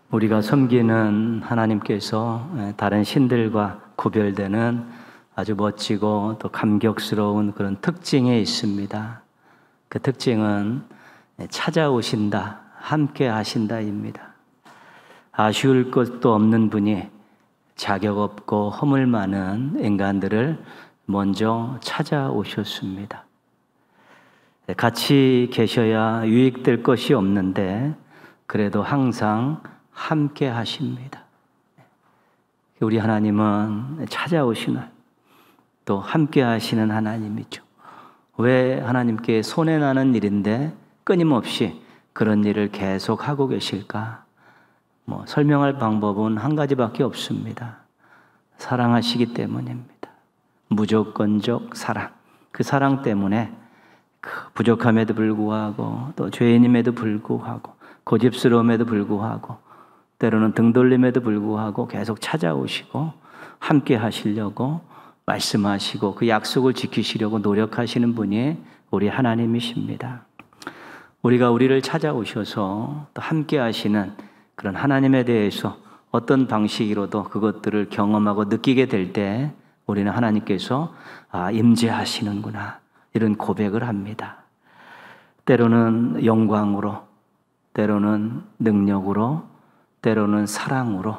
우리가 섬기는 하나님께서 다른 신들과 구별되는 아주 멋지고 또 감격스러운 그런 특징이 있습니다. 그 특징은 찾아오신다, 함께 하신다입니다. 아쉬울 것도 없는 분이 자격 없고 허물 많은 인간들을 먼저 찾아오셨습니다. 같이 계셔야 유익될 것이 없는데 그래도 항상 함께 하십니다. 우리 하나님은 찾아오시는 또 함께 하시는 하나님이죠. 왜 하나님께 손해나는 일인데 끊임없이 그런 일을 계속 하고 계실까? 설명할 방법은 한 가지밖에 없습니다. 사랑하시기 때문입니다. 무조건적 사랑. 그 사랑 때문에 그 부족함에도 불구하고 또 죄인임에도 불구하고 고집스러움에도 불구하고 때로는 등돌림에도 불구하고 계속 찾아오시고 함께 하시려고 말씀하시고 그 약속을 지키시려고 노력하시는 분이 우리 하나님이십니다. 우리가 우리를 찾아오셔서 또 함께 하시는 그런 하나님에 대해서 어떤 방식으로도 그것들을 경험하고 느끼게 될 때 우리는 하나님께서 임재하시는구나 이런 고백을 합니다. 때로는 영광으로, 때로는 능력으로, 때로는 사랑으로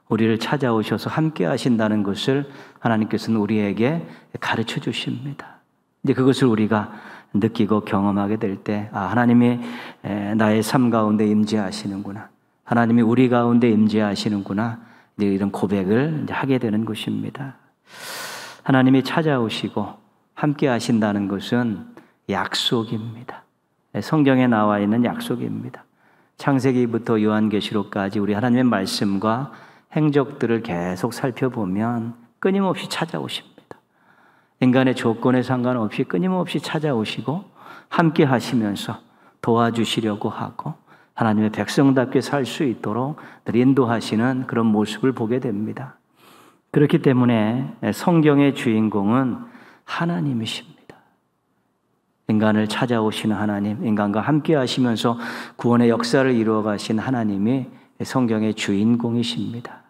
우리를 찾아오셔서 함께 하신다는 것을 하나님께서는 우리에게 가르쳐 주십니다. 이제 그것을 우리가 느끼고 경험하게 될 때 하나님이 나의 삶 가운데 임재하시는구나, 하나님이 우리 가운데 임재하시는구나, 이제 이런 고백을 이제 하게 되는 것입니다. 하나님이 찾아오시고 함께 하신다는 것은 약속입니다. 성경에 나와 있는 약속입니다. 창세기부터 요한계시록까지 우리 하나님의 말씀과 행적들을 계속 살펴보면 끊임없이 찾아오십니다. 인간의 조건에 상관없이 끊임없이 찾아오시고 함께 하시면서 도와주시려고 하고 하나님의 백성답게 살 수 있도록 늘 인도하시는 그런 모습을 보게 됩니다. 그렇기 때문에 성경의 주인공은 하나님이십니다. 인간을 찾아오시는 하나님, 인간과 함께 하시면서 구원의 역사를 이루어 가신 하나님이 성경의 주인공이십니다.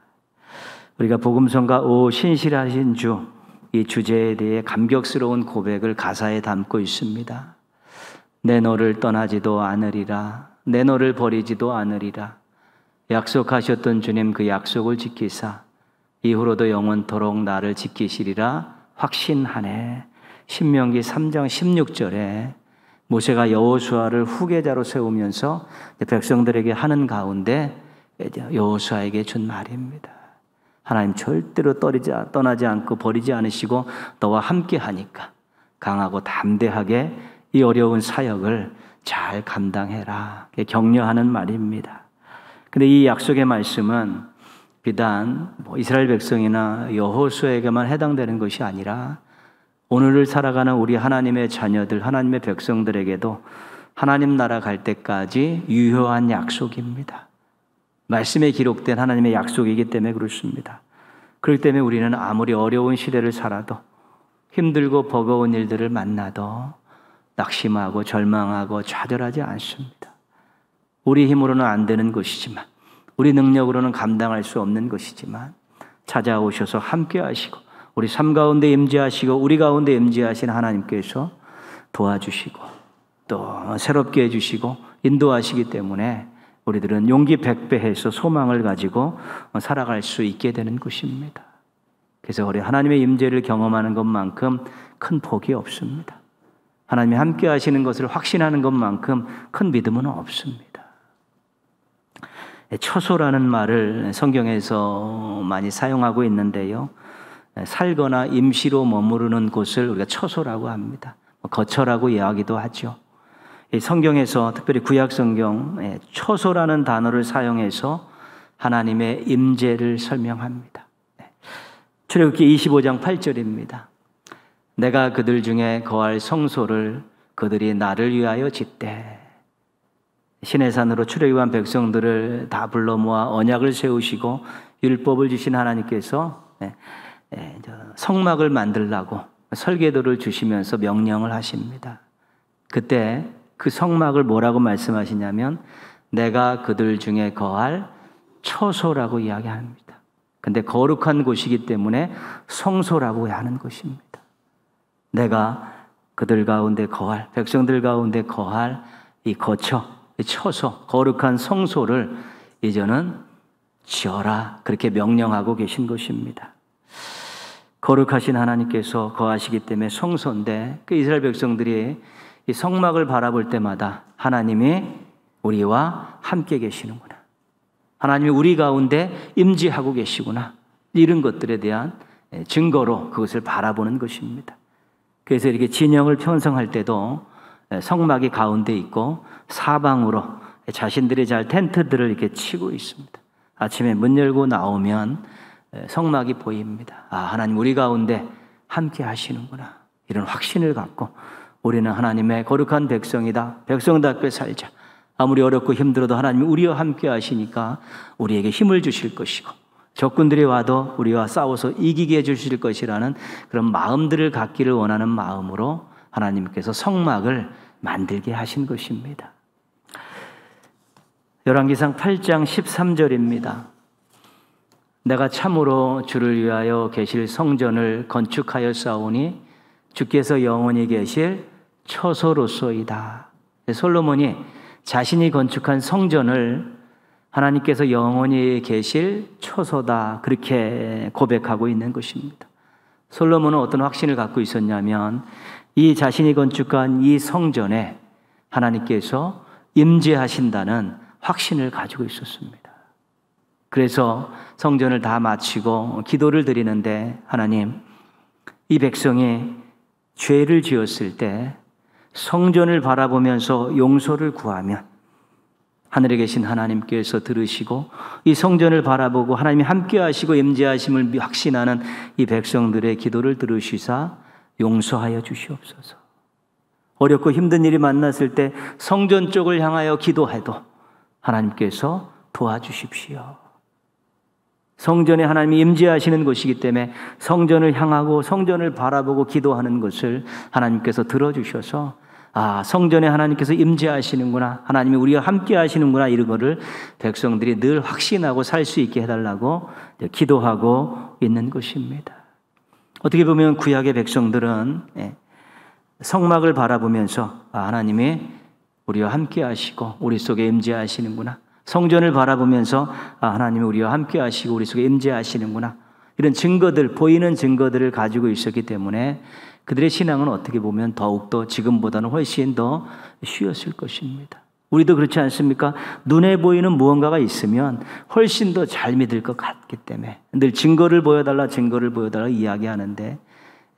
우리가 복음성가 오 신실하신 주, 이 주제에 대해 감격스러운 고백을 가사에 담고 있습니다. 내 너를 떠나지도 않으리라, 내 너를 버리지도 않으리라. 약속하셨던 주님 그 약속을 지키사 이후로도 영원토록 나를 지키시리라 확신하네. 신명기 3장 16절에 모세가 여호수아를 후계자로 세우면서 백성들에게 하는 가운데 여호수아에게 준 말입니다. 하나님 절대로 떠나지 않고 버리지 않으시고 너와 함께 하니까 강하고 담대하게 이 어려운 사역을 잘 감당해라. 격려하는 말입니다. 근데 이 약속의 말씀은 비단 이스라엘 백성이나 여호수아에게만 해당되는 것이 아니라 오늘을 살아가는 우리 하나님의 자녀들, 하나님의 백성들에게도 하나님 나라 갈 때까지 유효한 약속입니다. 말씀에 기록된 하나님의 약속이기 때문에 그렇습니다. 그렇기 때문에 우리는 아무리 어려운 시대를 살아도 힘들고 버거운 일들을 만나도 낙심하고 절망하고 좌절하지 않습니다. 우리 힘으로는 안 되는 것이지만, 우리 능력으로는 감당할 수 없는 것이지만 찾아오셔서 함께 하시고 우리 삶 가운데 임재하시고 우리 가운데 임재하신 하나님께서 도와주시고 또 새롭게 해주시고 인도하시기 때문에 우리들은 용기 백배해서 소망을 가지고 살아갈 수 있게 되는 것입니다. 그래서 우리 하나님의 임재를 경험하는 것만큼 큰 복이 없습니다. 하나님이 함께 하시는 것을 확신하는 것만큼 큰 믿음은 없습니다. 처소라는 말을 성경에서 많이 사용하고 있는데요, 살거나 임시로 머무르는 곳을 우리가 처소라고 합니다. 거처라고 이야기도 하죠. 성경에서 특별히 구약 성경 처소라는 단어를 사용해서 하나님의 임재를 설명합니다. 출애굽기 25장 8절입니다. 내가 그들 중에 거할 성소를 그들이 나를 위하여 짓되. 시내산으로 출애굽한 백성들을 다 불러 모아 언약을 세우시고 율법을 주신 하나님께서 성막을 만들라고 설계도를 주시면서 명령을 하십니다. 그때 그 성막을 뭐라고 말씀하시냐면 내가 그들 중에 거할 처소라고 이야기합니다. 근데 거룩한 곳이기 때문에 성소라고 하는 것입니다. 내가 그들 가운데 거할, 백성들 가운데 거할 이 거처, 이 처소, 거룩한 성소를 이제는 지어라, 그렇게 명령하고 계신 것입니다. 거룩하신 하나님께서 거하시기 때문에 성소인데, 그 이스라엘 백성들이 이 성막을 바라볼 때마다 하나님이 우리와 함께 계시는구나, 하나님이 우리 가운데 임재하고 계시구나, 이런 것들에 대한 증거로 그것을 바라보는 것입니다. 그래서 이렇게 진영을 편성할 때도 성막이 가운데 있고 사방으로 자신들이 잘 텐트들을 이렇게 치고 있습니다. 아침에 문 열고 나오면 성막이 보입니다. 아, 하나님 우리 가운데 함께 하시는구나, 이런 확신을 갖고 우리는 하나님의 거룩한 백성이다, 백성답게 살자. 아무리 어렵고 힘들어도 하나님이 우리와 함께 하시니까 우리에게 힘을 주실 것이고, 적군들이 와도 우리와 싸워서 이기게 해주실 것이라는 그런 마음들을 갖기를 원하는 마음으로 하나님께서 성막을 만들게 하신 것입니다. 열왕기상 8장 13절입니다. 내가 참으로 주를 위하여 계실 성전을 건축하였사오니 주께서 영원히 계실 처소로소이다. 솔로몬이 자신이 건축한 성전을 하나님께서 영원히 계실 처소다, 그렇게 고백하고 있는 것입니다. 솔로몬은 어떤 확신을 갖고 있었냐면, 이 자신이 건축한 이 성전에 하나님께서 임재하신다는 확신을 가지고 있었습니다. 그래서 성전을 다 마치고 기도를 드리는데, 하나님, 이 백성이 죄를 지었을 때 성전을 바라보면서 용서를 구하면 하늘에 계신 하나님께서 들으시고 이 성전을 바라보고 하나님이 함께 하시고 임재하심을 확신하는 이 백성들의 기도를 들으시사 용서하여 주시옵소서. 어렵고 힘든 일이 만났을 때 성전 쪽을 향하여 기도해도 하나님께서 도와주십시오. 성전에 하나님이 임재하시는 곳이기 때문에 성전을 향하고 성전을 바라보고 기도하는 것을 하나님께서 들어주셔서, 아, 성전에 하나님께서 임재하시는구나, 하나님이 우리와 함께 하시는구나, 이런 거를 백성들이 늘 확신하고 살 수 있게 해달라고 기도하고 있는 것입니다. 어떻게 보면 구약의 백성들은 성막을 바라보면서, 아, 하나님이 우리와 함께 하시고 우리 속에 임재하시는구나, 성전을 바라보면서, 아, 하나님이 우리와 함께 하시고 우리 속에 임재하시는구나, 이런 증거들, 보이는 증거들을 가지고 있었기 때문에 그들의 신앙은 어떻게 보면 더욱더 지금보다는 훨씬 더 쉬웠을 것입니다. 우리도 그렇지 않습니까? 눈에 보이는 무언가가 있으면 훨씬 더 잘 믿을 것 같기 때문에 늘 증거를 보여달라, 증거를 보여달라 이야기하는데,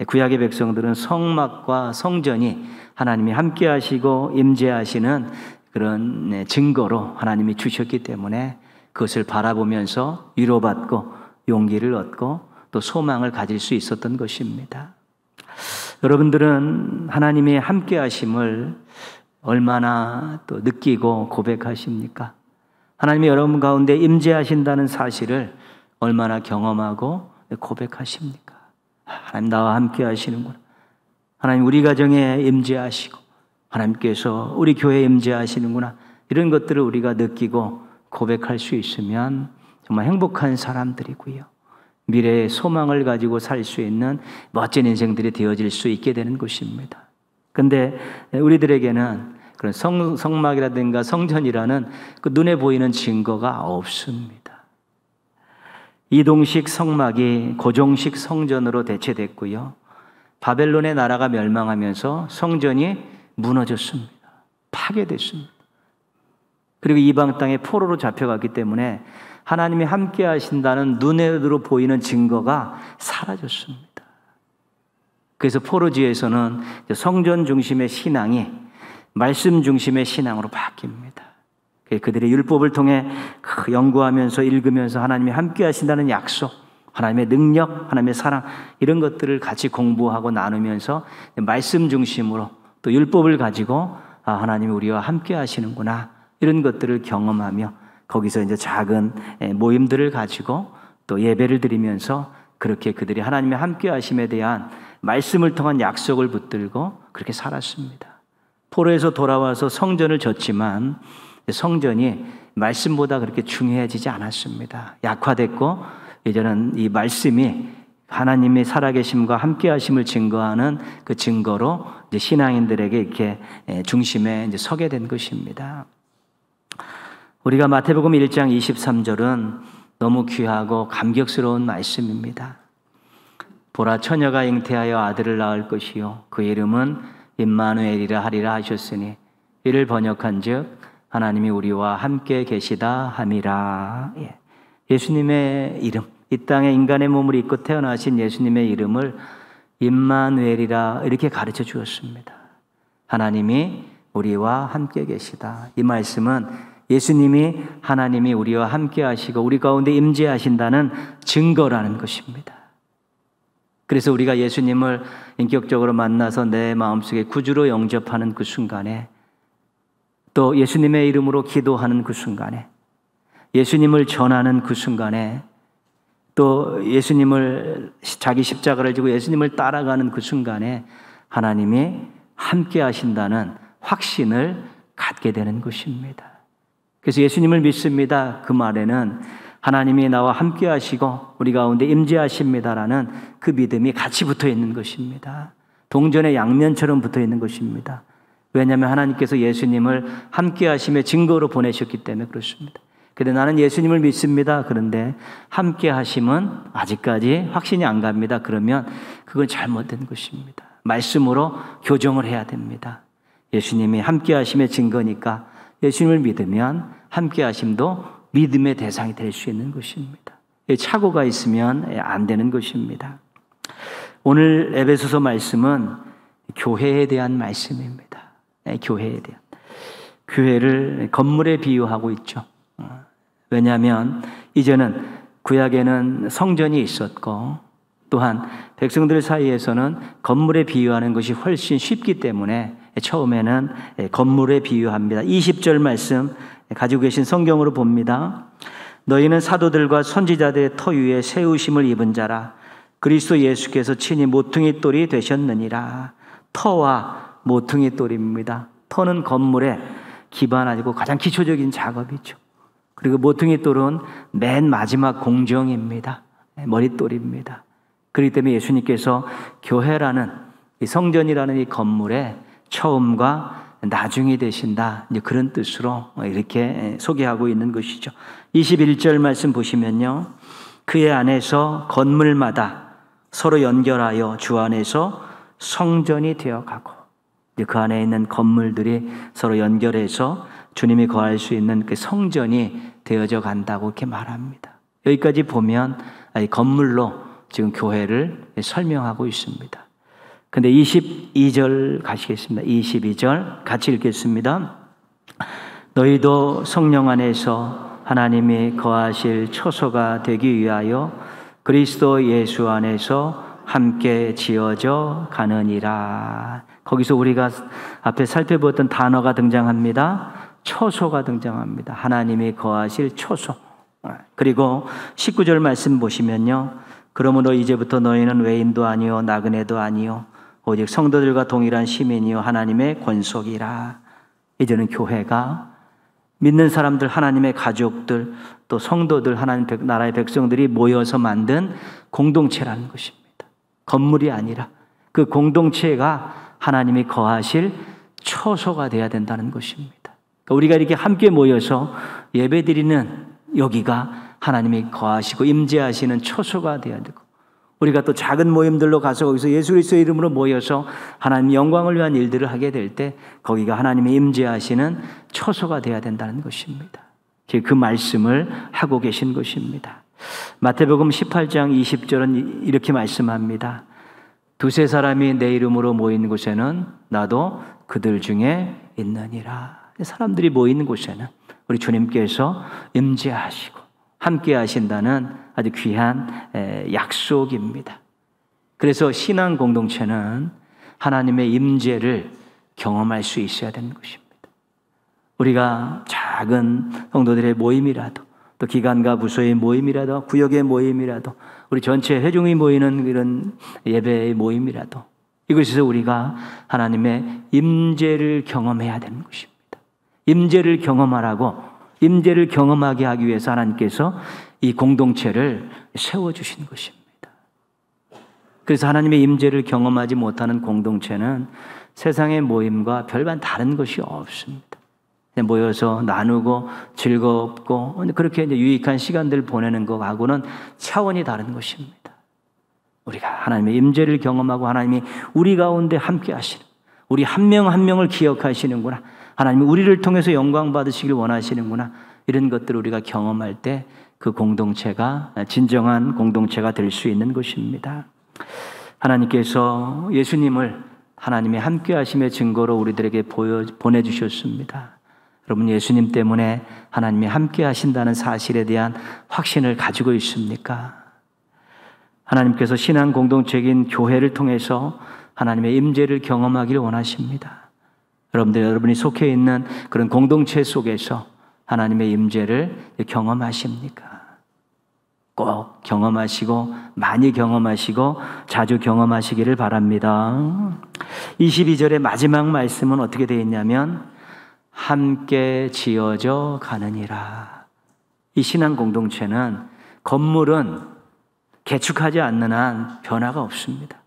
구약의 백성들은 성막과 성전이 하나님이 함께 하시고 임재하시는 그런 증거로 하나님이 주셨기 때문에 그것을 바라보면서 위로받고 용기를 얻고 또 소망을 가질 수 있었던 것입니다. 여러분들은 하나님의 함께 하심을 얼마나 또 느끼고 고백하십니까? 하나님이 여러분 가운데 임재하신다는 사실을 얼마나 경험하고 고백하십니까? 하나님 나와 함께 하시는구나, 하나님 우리 가정에 임재하시고 하나님께서 우리 교회에 임재하시는구나, 이런 것들을 우리가 느끼고 고백할 수 있으면 정말 행복한 사람들이고요, 미래의 소망을 가지고 살 수 있는 멋진 인생들이 되어질 수 있게 되는 것입니다. 그런데 우리들에게는 그런 성막이라든가 성전이라는 그 눈에 보이는 증거가 없습니다. 이동식 성막이 고종식 성전으로 대체됐고요, 바벨론의 나라가 멸망하면서 성전이 무너졌습니다. 파괴됐습니다. 그리고 이방 땅에 포로로 잡혀갔기 때문에 하나님이 함께 하신다는 눈으로 보이는 증거가 사라졌습니다. 그래서 포로지에서는 성전 중심의 신앙이 말씀 중심의 신앙으로 바뀝니다. 그들의 율법을 통해 연구하면서 읽으면서 하나님이 함께 하신다는 약속, 하나님의 능력, 하나님의 사랑, 이런 것들을 같이 공부하고 나누면서 말씀 중심으로 또 율법을 가지고, 아, 하나님이 우리와 함께 하시는구나, 이런 것들을 경험하며 거기서 이제 작은 모임들을 가지고 또 예배를 드리면서 그렇게 그들이 하나님의 함께 하심에 대한 말씀을 통한 약속을 붙들고 그렇게 살았습니다. 포로에서 돌아와서 성전을 졌지만 성전이 말씀보다 그렇게 중요해지지 않았습니다. 약화됐고 이제는 이 말씀이 하나님의 살아계심과 함께하심을 증거하는 그 증거로 이제 신앙인들에게 이렇게 중심에 이제 서게 된 것입니다. 우리가 마태복음 1장 23절은 너무 귀하고 감격스러운 말씀입니다. 보라, 처녀가 잉태하여 아들을 낳을 것이요 그 이름은 임마누엘이라 하리라 하셨으니 이를 번역한즉 하나님이 우리와 함께 계시다 함이라. 예수님의 이름, 이 땅에 인간의 몸을 입고 태어나신 예수님의 이름을 임마누엘이라 이렇게 가르쳐 주었습니다. 하나님이 우리와 함께 계시다. 이 말씀은 예수님이 하나님이 우리와 함께 하시고 우리 가운데 임재하신다는 증거라는 것입니다. 그래서 우리가 예수님을 인격적으로 만나서 내 마음속에 구주로 영접하는 그 순간에, 또 예수님의 이름으로 기도하는 그 순간에, 예수님을 전하는 그 순간에, 또 예수님을 자기 십자가를 지고 예수님을 따라가는 그 순간에 하나님이 함께 하신다는 확신을 갖게 되는 것입니다. 그래서 예수님을 믿습니다. 그 말에는 하나님이 나와 함께 하시고 우리 가운데 임재하십니다라는 그 믿음이 같이 붙어 있는 것입니다. 동전의 양면처럼 붙어 있는 것입니다. 왜냐하면 하나님께서 예수님을 함께 하심의 증거로 보내셨기 때문에 그렇습니다. 그런데 나는 예수님을 믿습니다. 그런데 함께 하심은 아직까지 확신이 안 갑니다. 그러면 그건 잘못된 것입니다. 말씀으로 교정을 해야 됩니다. 예수님이 함께 하심의 증거니까 예수님을 믿으면 함께 하심도 믿음의 대상이 될 수 있는 것입니다. 착오가 있으면 안 되는 것입니다. 오늘 에베소서 말씀은 교회에 대한 말씀입니다. 교회에 대한. 교회를 건물에 비유하고 있죠. 왜냐하면 이제는 구약에는 성전이 있었고 또한 백성들 사이에서는 건물에 비유하는 것이 훨씬 쉽기 때문에 처음에는 건물에 비유합니다. 20절 말씀 가지고 계신 성경으로 봅니다. 너희는 사도들과 선지자들의 터 위에 세우심을 입은 자라. 그리스도 예수께서 친히 모퉁이 돌이 되셨느니라. 터와 모퉁이 돌입니다. 터는 건물에 기반하고 가장 기초적인 작업이죠. 그리고 모퉁이 돌은 맨 마지막 공정입니다. 머릿돌입니다. 그렇기 때문에 예수님께서 교회라는 이 성전이라는 이 건물에 처음과 나중이 되신다. 이제 그런 뜻으로 이렇게 소개하고 있는 것이죠. 21절 말씀 보시면요. 그의 안에서 건물마다 서로 연결하여 주 안에서 성전이 되어가고, 그 안에 있는 건물들이 서로 연결해서 주님이 거할 수 있는 그 성전이 되어져 간다고 이렇게 말합니다. 여기까지 보면 건물로 지금 교회를 설명하고 있습니다. 근데 22절 가시겠습니다. 22절 같이 읽겠습니다. 너희도 성령 안에서 하나님이 거하실 초소가 되기 위하여 그리스도 예수 안에서 함께 지어져 가느니라. 거기서 우리가 앞에 살펴보았던 단어가 등장합니다. 초소가 등장합니다. 하나님이 거하실 초소. 그리고 19절 말씀 보시면요. 그러므로 이제부터 너희는 외인도 아니요 나그네도 아니요 오직 성도들과 동일한 시민이요 하나님의 권속이라. 이제는 교회가 믿는 사람들, 하나님의 가족들, 또 성도들, 하나님 나라의 백성들이 모여서 만든 공동체라는 것입니다. 건물이 아니라 그 공동체가 하나님이 거하실 초소가 되어야 된다는 것입니다. 그러니까 우리가 이렇게 함께 모여서 예배드리는 여기가 하나님이 거하시고 임재하시는 초소가 되어야 되고, 우리가 또 작은 모임들로 가서 거기서 예수 그리스도의 이름으로 모여서 하나님 영광을 위한 일들을 하게 될 때 거기가 하나님이 임재하시는 초소가 되어야 된다는 것입니다. 그 말씀을 하고 계신 것입니다. 마태복음 18장 20절은 이렇게 말씀합니다. 두세 사람이 내 이름으로 모인 곳에는 나도 그들 중에 있느니라. 사람들이 모이는 곳에는 우리 주님께서 임재하시고 함께 하신다는 아주 귀한 약속입니다. 그래서 신앙 공동체는 하나님의 임재를 경험할 수 있어야 되는 것입니다. 우리가 작은 성도들의 모임이라도, 또 기관과 부서의 모임이라도, 구역의 모임이라도, 우리 전체 회중이 모이는 이런 예배의 모임이라도, 이것에서 우리가 하나님의 임재를 경험해야 되는 것입니다. 임재를 경험하라고, 임재를 경험하게 하기 위해서 하나님께서 이 공동체를 세워주신 것입니다. 그래서 하나님의 임재를 경험하지 못하는 공동체는 세상의 모임과 별반 다른 것이 없습니다. 모여서 나누고 즐겁고 그렇게 이제 유익한 시간들을 보내는 것하고는 차원이 다른 것입니다. 우리가 하나님의 임재를 경험하고 하나님이 우리 가운데 함께 하시는, 우리 한 명 한 명을 기억하시는구나, 하나님이 우리를 통해서 영광 받으시길 원하시는구나, 이런 것들을 우리가 경험할 때 그 공동체가 진정한 공동체가 될 수 있는 것입니다. 하나님께서 예수님을 하나님의 함께 하심의 증거로 우리들에게 보내주셨습니다. 여러분, 예수님 때문에 하나님이 함께 하신다는 사실에 대한 확신을 가지고 있습니까? 하나님께서 신앙 공동체인 교회를 통해서 하나님의 임재를 경험하기를 원하십니다. 여러분이 속해 있는 그런 공동체 속에서 하나님의 임재를 경험하십니까? 꼭 경험하시고 많이 경험하시고 자주 경험하시기를 바랍니다. 22절의 마지막 말씀은 어떻게 되어 있냐면 함께 지어져 가느니라. 이 신앙 공동체는 건물은 개축하지 않는 한 변화가 없습니다.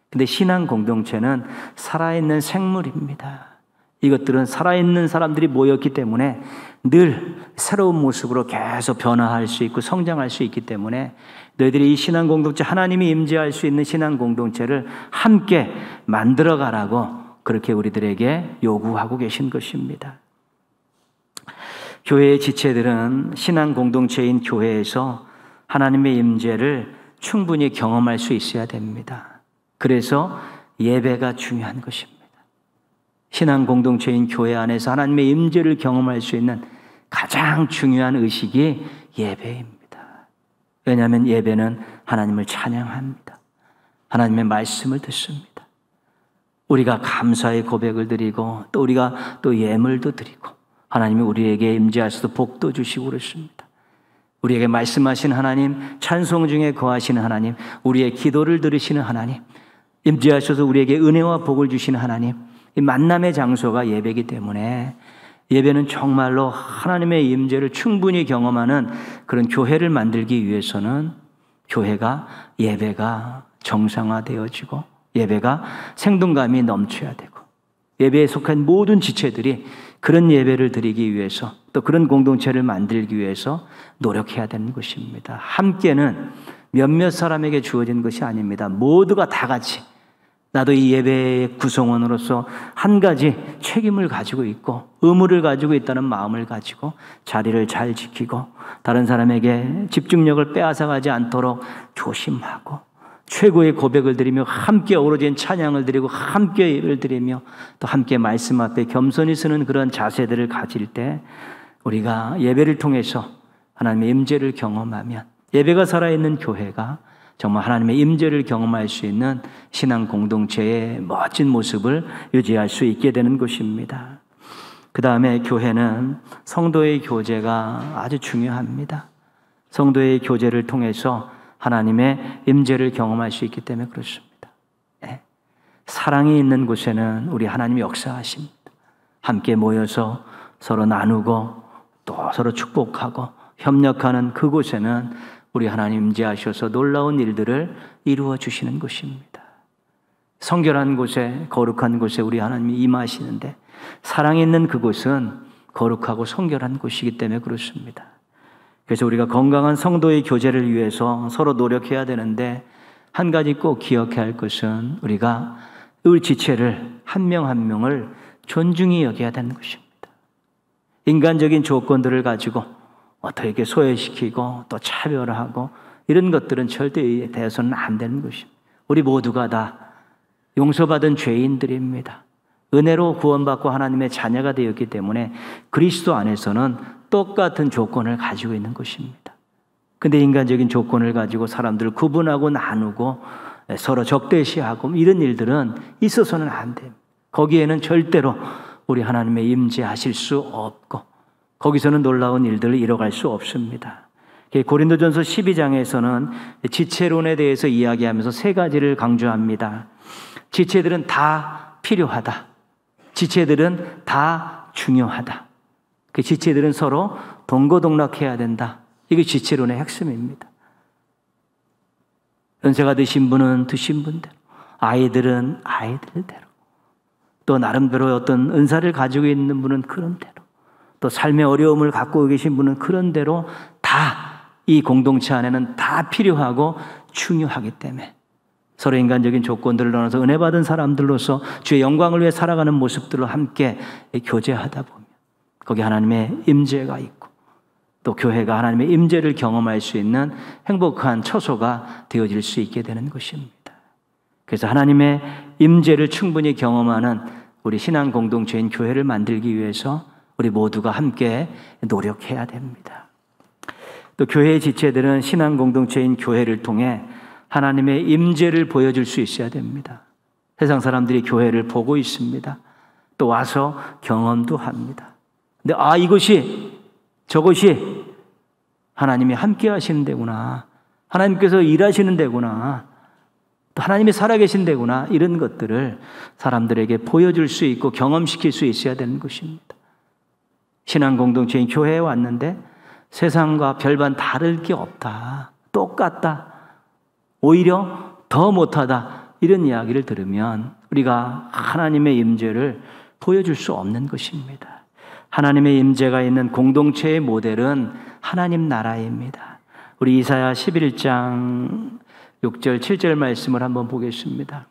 근데 신앙 공동체는 살아있는 생물입니다. 이것들은 살아있는 사람들이 모였기 때문에 늘 새로운 모습으로 계속 변화할 수 있고 성장할 수 있기 때문에 너희들이 이 신앙 공동체, 하나님이 임재할 수 있는 신앙 공동체를 함께 만들어 가라고 그렇게 우리들에게 요구하고 계신 것입니다. 교회의 지체들은 신앙 공동체인 교회에서 하나님의 임재를 충분히 경험할 수 있어야 됩니다. 그래서 예배가 중요한 것입니다. 신앙 공동체인 교회 안에서 하나님의 임재를 경험할 수 있는 가장 중요한 의식이 예배입니다. 왜냐하면 예배는 하나님을 찬양합니다. 하나님의 말씀을 듣습니다. 우리가 감사의 고백을 드리고 또 우리가 또 예물도 드리고 하나님이 우리에게 임재하셔서 복도 주시고 그렇습니다. 우리에게 말씀하신 하나님, 찬송 중에 거하시는 하나님, 우리의 기도를 들으시는 하나님, 임재하셔서 우리에게 은혜와 복을 주시는 하나님, 이 만남의 장소가 예배이기 때문에 예배는 정말로 하나님의 임재를 충분히 경험하는 그런 교회를 만들기 위해서는 예배가 정상화되어지고 예배가 생동감이 넘쳐야 되고 예배에 속한 모든 지체들이 그런 예배를 드리기 위해서 또 그런 공동체를 만들기 위해서 노력해야 되는 것입니다. 함께는 몇몇 사람에게 주어진 것이 아닙니다. 모두가 다 같이 나도 이 예배의 구성원으로서 한 가지 책임을 가지고 있고 의무를 가지고 있다는 마음을 가지고 자리를 잘 지키고 다른 사람에게 집중력을 빼앗아가지 않도록 조심하고 최고의 고백을 드리며 함께 어우러진 찬양을 드리고 함께 예배를 드리며 또 함께 말씀 앞에 겸손히 서는 그런 자세들을 가질 때 우리가 예배를 통해서 하나님의 임재를 경험하면 예배가 살아있는 교회가 정말 하나님의 임재를 경험할 수 있는 신앙 공동체의 멋진 모습을 유지할 수 있게 되는 것입니다. 그 다음에 교회는 성도의 교제가 아주 중요합니다. 성도의 교제를 통해서 하나님의 임재를 경험할 수 있기 때문에 그렇습니다. 사랑이 있는 곳에는 우리 하나님이 역사하십니다. 함께 모여서 서로 나누고 또 서로 축복하고 협력하는 그곳에는 우리 하나님 임재하셔서 놀라운 일들을 이루어 주시는 것입니다. 성결한 곳에, 거룩한 곳에 우리 하나님이 임하시는데 사랑이 있는 그곳은 거룩하고 성결한 곳이기 때문에 그렇습니다. 그래서 우리가 건강한 성도의 교제를 위해서 서로 노력해야 되는데 한 가지 꼭 기억해야 할 것은 우리가 우리 지체를 한 명 한 명을 존중히 여겨야 되는 것입니다. 인간적인 조건들을 가지고 어떻게 소외시키고 또 차별하고 이런 것들은 절대 대해서는 안 되는 것입니다. 우리 모두가 다 용서받은 죄인들입니다. 은혜로 구원받고 하나님의 자녀가 되었기 때문에 그리스도 안에서는 똑같은 조건을 가지고 있는 것입니다. 근데 인간적인 조건을 가지고 사람들을 구분하고 나누고 서로 적대시하고 이런 일들은 있어서는 안 됩니다. 거기에는 절대로 우리 하나님의 임재하실 수 없고 거기서는 놀라운 일들을 이뤄갈 수 없습니다. 고린도전서 12장에서는 지체론에 대해서 이야기하면서 세 가지를 강조합니다. 지체들은 다 필요하다. 지체들은 다 중요하다. 그 지체들은 서로 동거동락해야 된다. 이게 지체론의 핵심입니다. 연세가 드신 분은 드신 분대로, 아이들은 아이들대로, 또 나름대로 어떤 은사를 가지고 있는 분은 그런 대로, 또 삶의 어려움을 갖고 계신 분은 그런 대로 다 이 공동체 안에는 다 필요하고 중요하기 때문에 서로 인간적인 조건들을 넘어서 은혜 받은 사람들로서 주의 영광을 위해 살아가는 모습들로 함께 교제하다 보면 거기 하나님의 임재가 있고 또 교회가 하나님의 임재를 경험할 수 있는 행복한 처소가 되어질 수 있게 되는 것입니다. 그래서 하나님의 임재를 충분히 경험하는 우리 신앙 공동체인 교회를 만들기 위해서 우리 모두가 함께 노력해야 됩니다. 또 교회의 지체들은 신앙 공동체인 교회를 통해 하나님의 임재를 보여줄 수 있어야 됩니다. 세상 사람들이 교회를 보고 있습니다. 또 와서 경험도 합니다. 근데 이것이 저것이 하나님이 함께 하시는 데구나, 하나님께서 일하시는 데구나, 또 하나님이 살아계신 데구나, 이런 것들을 사람들에게 보여줄 수 있고 경험시킬 수 있어야 되는 것입니다. 신앙 공동체인 교회에 왔는데 세상과 별반 다를 게 없다, 똑같다, 오히려 더 못하다, 이런 이야기를 들으면 우리가 하나님의 임재를 보여줄 수 없는 것입니다. 하나님의 임재가 있는 공동체의 모델은 하나님 나라입니다. 우리 이사야 11장 6절 7절 말씀을 한번 보겠습니다.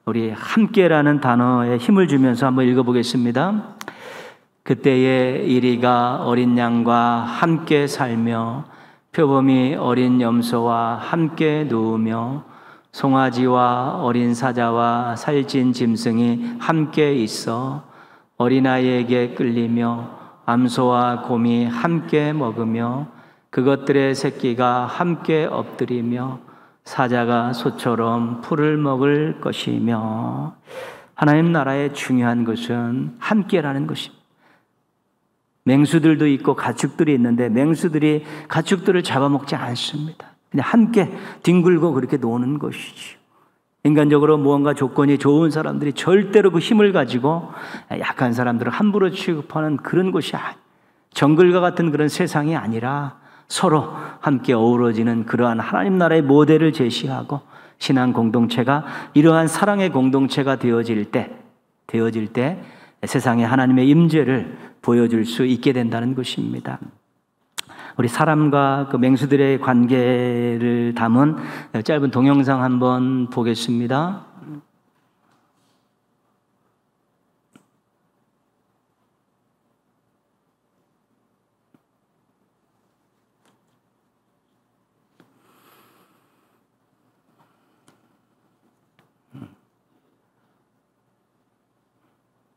우리 함께라는 단어에 힘을 주면서 한번 읽어보겠습니다. 그때에 이리가 어린 양과 함께 살며 표범이 어린 염소와 함께 누우며 송아지와 어린 사자와 살찐 짐승이 함께 있어 어린아이에게 끌리며 암소와 곰이 함께 먹으며 그것들의 새끼가 함께 엎드리며 사자가 소처럼 풀을 먹을 것이며. 하나님 나라의 중요한 것은 함께라는 것입니다. 맹수들도 있고 가축들이 있는데 맹수들이 가축들을 잡아먹지 않습니다. 그냥 함께 뒹굴고 그렇게 노는 것이죠. 인간적으로 무언가 조건이 좋은 사람들이 절대로 그 힘을 가지고 약한 사람들을 함부로 취급하는 그런 곳이 정글과 같은 그런 세상이 아니라 서로 함께 어우러지는 그러한 하나님 나라의 모델을 제시하고 신앙 공동체가 이러한 사랑의 공동체가 되어질 때 세상에 하나님의 임재를 보여줄 수 있게 된다는 것입니다. 우리 사람과 그 맹수들의 관계를 담은 짧은 동영상 한번 보겠습니다.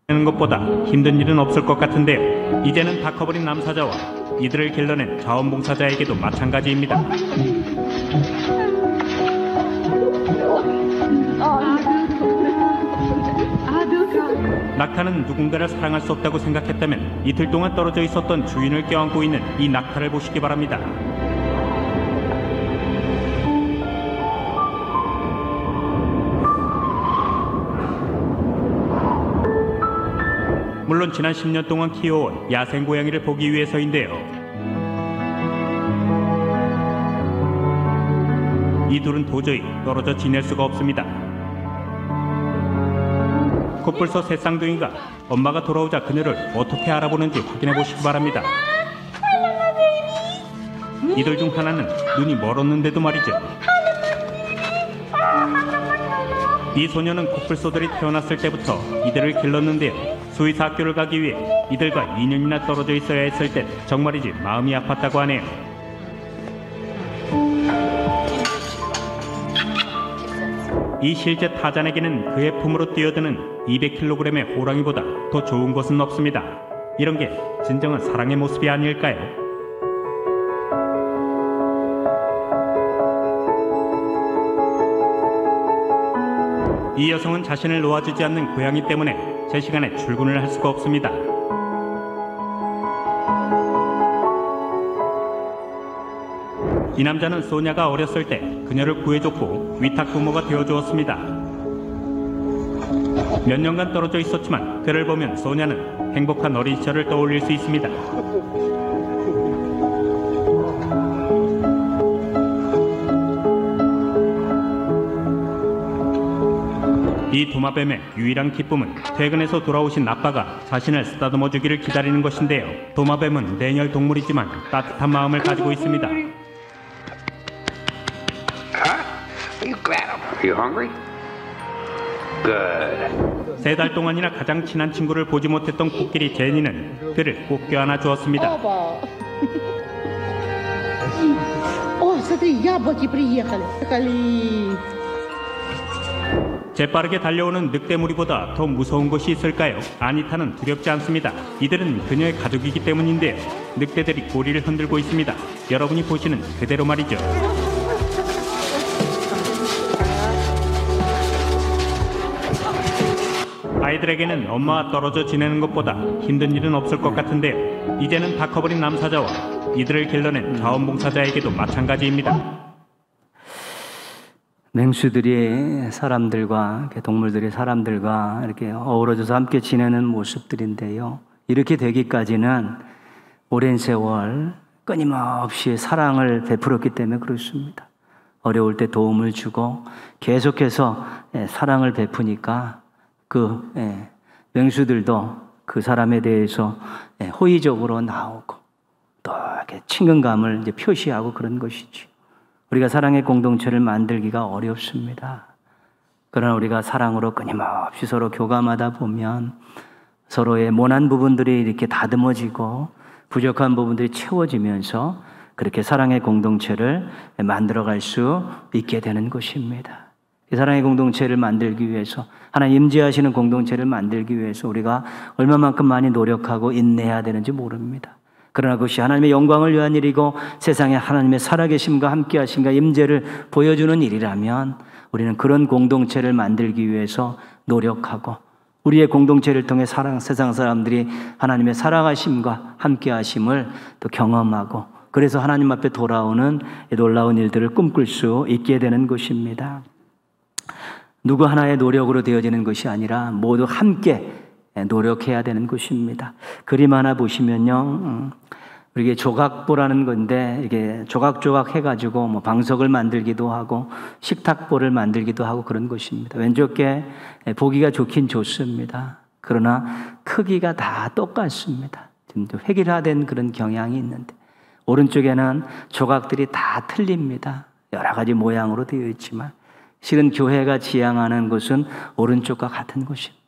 하는 것보다 힘든 일은 없을 것 같은데요. 이제는 다 커버린 남사자와 이들을 길러낸 자원봉사자에게도 마찬가지입니다. 낙타는 누군가를 사랑할 수 없다고 생각했다면 이틀 동안 떨어져 있었던 주인을 껴안고 있는 이 낙타를 보시기 바랍니다. 물론 지난 10년 동안 키워온 야생 고양이를 보기 위해서인데요. 이 둘은 도저히 떨어져 지낼 수가 없습니다. 코뿔소 새쌍둥이가 엄마가 돌아오자 그녀를 어떻게 알아보는지 확인해 보시기 바랍니다. 이들 중 하나는 눈이 멀었는데도 말이죠. 이 소녀는 코뿔소들이 태어났을 때부터 이들을 길렀는데요. 수의사 학교를 가기 위해 이들과 2년이나 떨어져 있어야 했을 땐 정말이지 마음이 아팠다고 하네요. 이 실제 타잔에게는 그의 품으로 뛰어드는 200kg의 호랑이보다 더 좋은 것은 없습니다. 이런 게 진정한 사랑의 모습이 아닐까요? 이 여성은 자신을 놓아주지 않는 고양이 때문에 제 시간에 출근을 할 수가 없습니다. 이 남자는 소냐가 어렸을 때 그녀를 구해줬고 위탁 부모가 되어주었습니다. 몇 년간 떨어져 있었지만 그를 보면 소냐는 행복한 어린 시절을 떠올릴 수 있습니다. 이 도마뱀의 유일한 기쁨은 퇴근해서 돌아오신 아빠가 자신을 쓰다듬어 주기를 기다리는 것인데요. 도마뱀은 냉혈 동물이지만 따뜻한 마음을 가지고 있습니다. Are you glad? Are you hungry? Good. 3달 동안이나 가장 친한 친구를 보지 못했던 코끼리 제니는 그를 꼭 껴안아 주었습니다. Оба. О, смотри, яблоки приехали. 재빠르게 달려오는 늑대무리보다 더 무서운 것이 있을까요? 아니타는 두렵지 않습니다. 이들은 그녀의 가족이기 때문인데요. 늑대들이 꼬리를 흔들고 있습니다. 여러분이 보시는 그대로 말이죠. 아이들에게는 엄마와 떨어져 지내는 것보다 힘든 일은 없을 것 같은데요. 이제는 다 커버린 남사자와 이들을 길러낸 자원봉사자에게도 마찬가지입니다. 맹수들이 사람들과, 동물들이 사람들과 이렇게 어우러져서 함께 지내는 모습들인데요. 이렇게 되기까지는 오랜 세월 끊임없이 사랑을 베풀었기 때문에 그렇습니다. 어려울 때 도움을 주고 계속해서 사랑을 베푸니까 그 맹수들도 그 사람에 대해서 호의적으로 나오고 또 이렇게 친근감을 이제 표시하고 그런 것이죠. 우리가 사랑의 공동체를 만들기가 어렵습니다. 그러나 우리가 사랑으로 끊임없이 서로 교감하다 보면 서로의 모난 부분들이 이렇게 다듬어지고 부족한 부분들이 채워지면서 그렇게 사랑의 공동체를 만들어갈 수 있게 되는 것입니다. 이 사랑의 공동체를 만들기 위해서, 하나님 임재하시는 공동체를 만들기 위해서 우리가 얼마만큼 많이 노력하고 인내해야 되는지 모릅니다. 그러나 그것이 하나님의 영광을 위한 일이고 세상에 하나님의 살아계심과 함께하심과 임재를 보여주는 일이라면 우리는 그런 공동체를 만들기 위해서 노력하고 우리의 공동체를 통해 세상 사람들이 하나님의 살아가심과 함께하심을 또 경험하고 그래서 하나님 앞에 돌아오는 놀라운 일들을 꿈꿀 수 있게 되는 것입니다. 누구 하나의 노력으로 되어지는 것이 아니라 모두 함께 노력해야 되는 것입니다. 그림 하나 보시면요, 이게 조각보라는 건데 이게 조각조각 해가지고 뭐 방석을 만들기도 하고 식탁보를 만들기도 하고 그런 것입니다. 왼쪽에 보기가 좋긴 좋습니다. 그러나 크기가 다 똑같습니다. 좀 획일화된 그런 경향이 있는데 오른쪽에는 조각들이 다 틀립니다. 여러 가지 모양으로 되어 있지만 실은 교회가 지향하는 것은 오른쪽과 같은 것입니다.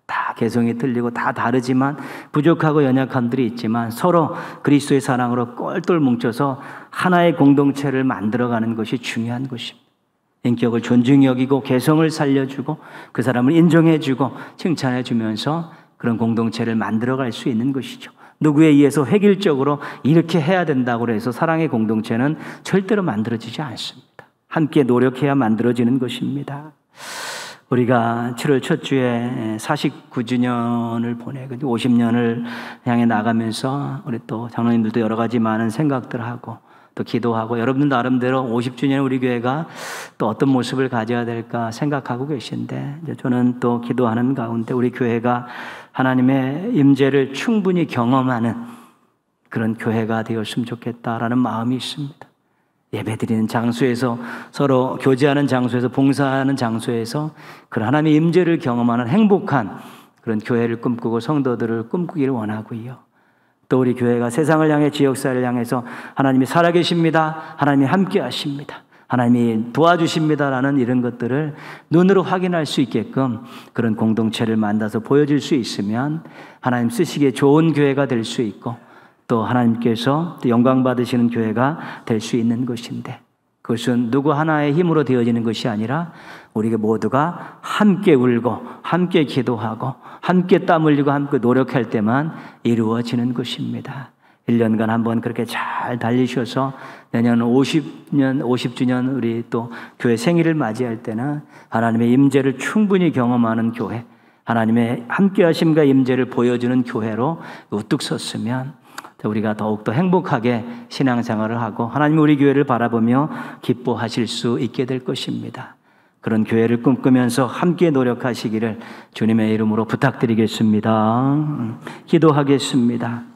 다 개성이 틀리고 다 다르지만 부족하고 연약함들이 있지만 서로 그리스도의 사랑으로 똘똘 뭉쳐서 하나의 공동체를 만들어가는 것이 중요한 것입니다. 인격을 존중히 여기고 개성을 살려주고 그 사람을 인정해주고 칭찬해주면서 그런 공동체를 만들어갈 수 있는 것이죠. 누구에 의해서 획일적으로 이렇게 해야 된다고 해서 사랑의 공동체는 절대로 만들어지지 않습니다. 함께 노력해야 만들어지는 것입니다. 우리가 7월 첫 주에 49주년을 보내고 50년을 향해 나가면서 우리 또 장로님들도 여러 가지 많은 생각들을 하고 또 기도하고 여러분들 나름대로 50주년 우리 교회가 또 어떤 모습을 가져야 될까 생각하고 계신데 이제 저는 또 기도하는 가운데 우리 교회가 하나님의 임재를 충분히 경험하는 그런 교회가 되었으면 좋겠다라는 마음이 있습니다. 예배드리는 장소에서 서로 교제하는 장소에서 봉사하는 장소에서 그런 하나님의 임재를 경험하는 행복한 그런 교회를 꿈꾸고 성도들을 꿈꾸기를 원하고요. 또 우리 교회가 세상을 향해 지역사회를 향해서 하나님이 살아계십니다. 하나님이 함께 하십니다. 하나님이 도와주십니다라는 이런 것들을 눈으로 확인할 수 있게끔 그런 공동체를 만나서 보여줄 수 있으면 하나님 쓰시기에 좋은 교회가 될 수 있고 또 하나님께서 영광 받으시는 교회가 될 수 있는 것인데 그것은 누구 하나의 힘으로 되어지는 것이 아니라 우리가 모두가 함께 울고 함께 기도하고 함께 땀 흘리고 함께 노력할 때만 이루어지는 것입니다. 1년간 한번 그렇게 잘 달리셔서 내년 50주년 우리 또 교회 생일을 맞이할 때는 하나님의 임재를 충분히 경험하는 교회, 하나님의 함께하심과 임재를 보여주는 교회로 우뚝 섰으면 우리가 더욱더 행복하게 신앙생활을 하고 하나님 우리 교회를 바라보며 기뻐하실 수 있게 될 것입니다. 그런 교회를 꿈꾸면서 함께 노력하시기를 주님의 이름으로 부탁드리겠습니다. 기도하겠습니다.